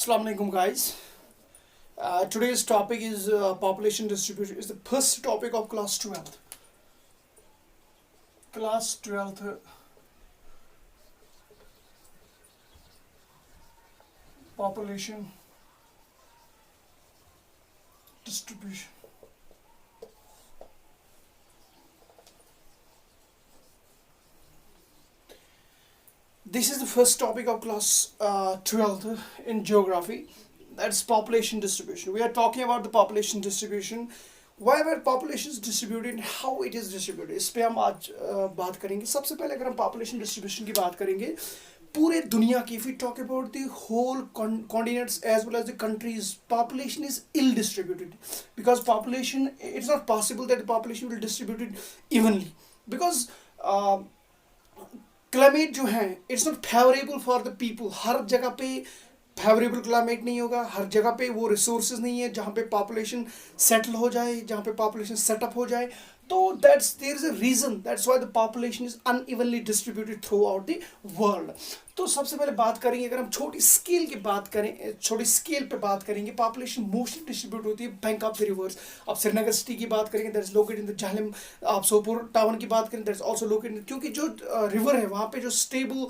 Assalamu alaikum, guys. Today's topic is population distribution. It's the first topic of class 12th. Class 12th population distribution. This is the first topic of class 12th in geography. That's population distribution. We are talking about the population distribution. Why were populations distributed and how it is distributed. इस पे हम आज बात करेंगे. सबसे पहले अगर हम population distribution की बात करेंगे, पूरे दुनिया की, if we talk about the whole continents as well as the countries, population is ill distributed because population, it's not possible that the population will distribute it evenly because climate जो है it's not favourable for the people. हर जगह पे favourable climate नहीं होगा, हर जगह पे वो रिसोर्सेज नहीं है जहाँ पे पॉपुलेशन सेटल हो जाए, जहाँ पे पॉपुलेशन सेटअप हो जाए. तो that's there is a reason, that's why the population is unevenly distributed throughout the world. तो सबसे पहले बात करेंगे, अगर हम छोटी स्केल की बात करें, छोटी स्केल पे बात करेंगे, पॉपुलेशन मोस्टली डिस्ट्रीब्यूट होती है बैंक ऑफ द रिवर्स. अब श्रीनगर सिटी की बात करेंगे, that is located in the Jhelum. आप सोपोर टाउन की बात करें, दैट इज ऑल्सो लोकेटेड, क्योंकि जो रिवर है वहाँ पे जो स्टेबल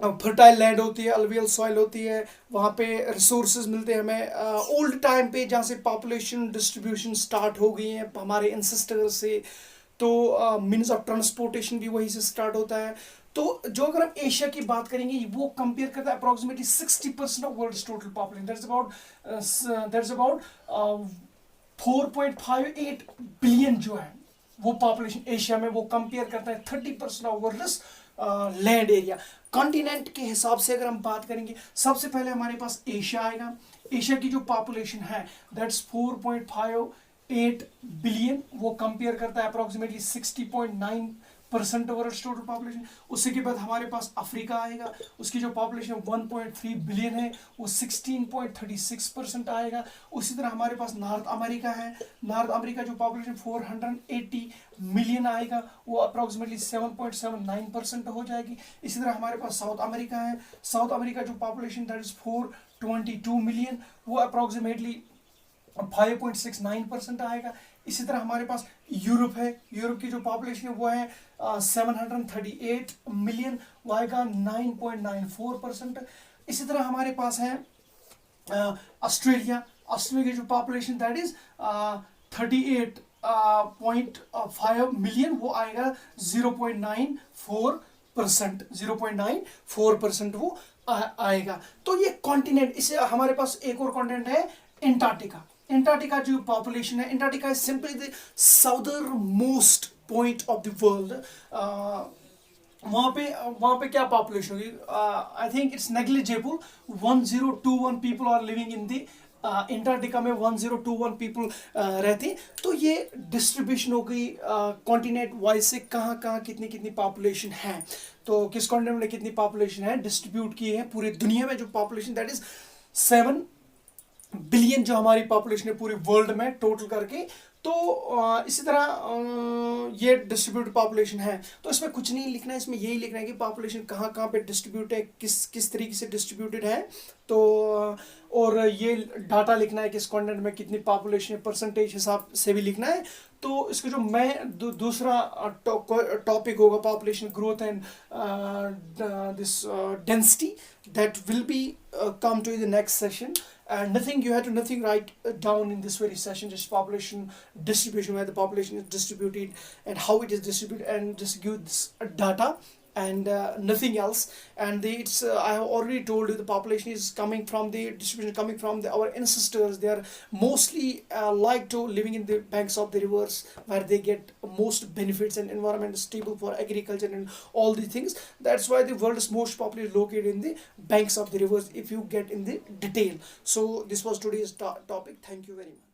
फर्टाइल लैंड होती है, अलवियल सॉइल होती है, वहाँ पे रिसोर्सेज मिलते हैं हमें. ओल्ड टाइम पे जहाँ से पॉपुलेशन डिस्ट्रीब्यूशन स्टार्ट हो गई है हमारे एंसेस्टर्स से, तो मीन्स ऑफ ट्रांसपोर्टेशन भी वहीं से स्टार्ट होता है. तो जो अगर हम एशिया की बात करेंगे, वो कंपेयर करता है approximately 60% of world total population. That's about 4.58 billion जो है वो पॉपुलेशन एशिया में, वो कंपेयर करता है 30% of world land area. Continent के हिसाब से अगर हम बात करेंगे, सबसे पहले हमारे पास एशिया आएगा. एशिया की जो पॉपुलेशन है दैट्स 4.58 बिलियन, वो कंपेयर करता है अप्रॉक्सीमेटली 60.9% ओवर टोटल पॉपुलेशन. उसके के बाद हमारे पास अफ्रीका आएगा, उसकी जो पॉपुलेशन 1.3 बिलियन है वो 16.36% आएगा. उसी तरह हमारे पास नॉर्थ अमेरिका है. नॉर्थ अमेरिका जो पॉपुलेशन 480 मिलियन आएगा, वो अप्रॉक्सीमेटली 7.79% हो जाएगी. इसी तरह हमारे पास साउथ अमेरिका है. साउथ अमेरिका जो पॉपुलेशन दैट इज 422 मिलियन, वो अप्रॉक्सीमेटली 5.69% आएगा. इसी तरह हमारे पास यूरोप है. यूरोप की जो पॉपुलेशन है वो है 738 मिलियन, वो आएगा 9.94%. इसी तरह हमारे पास है ऑस्ट्रेलिया. ऑस्ट्रेलिया की जो पॉपुलेशन दैट इज 38.5 मिलियन, वो आएगा 0.94%. 0.94% वो आएगा. तो ये कॉन्टिनेंट. इसे हमारे पास एक और कॉन्टिनेंट है एंटार्क्टिका. एंटार्क्टिका जो पॉपुलेशन है, Antarctica is simply the southernmost point of the world. वहाँ पे क्या पॉपुलेशन होगी, I think it's negligible. 1021 people are living in the Antarctica में 1021 पीपल रहते हैं. तो ये डिस्ट्रीब्यूशन हो गई कॉन्टिनेंट वाइज से, कहाँ कहाँ कितनी कितनी पॉपुलेशन है, तो किस कॉन्टिनेंट में कितनी पॉपुलेशन है डिस्ट्रीब्यूट की है. पूरी दुनिया में जो पॉपुलेशन दैट इज 7 बिलियन जो हमारी पॉपुलेशन है पूरे वर्ल्ड में टोटल करके. तो इसी तरह ये डिस्ट्रीब्यूटेड पॉपुलेशन है. तो इसमें कुछ नहीं लिखना है, इसमें यही लिखना है कि पॉपुलेशन कहाँ कहाँ पे डिस्ट्रीब्यूट है, किस तरीके से डिस्ट्रीब्यूटेड है. तो और ये डाटा लिखना है कि इस कॉन्टिनेंट में कितनी पॉपुलेशन है, परसेंटेज हिसाब से भी लिखना है. तो इसका जो मैं दूसरा टॉपिक होगा population growth and this density, that will be come to the next session. And you have to write down in this very session, just population distribution, where the population is distributed and how it is distributed, and just give this data and nothing else. And it's I have already told you the population is coming from the distribution coming from our ancestors. They are mostly like to living in the banks of the rivers, where they get most benefits and environment is stable for agriculture and all these things. That's why the world is most population located in the banks of the rivers, if you get in the detail. So this was today's topic. Thank you very much.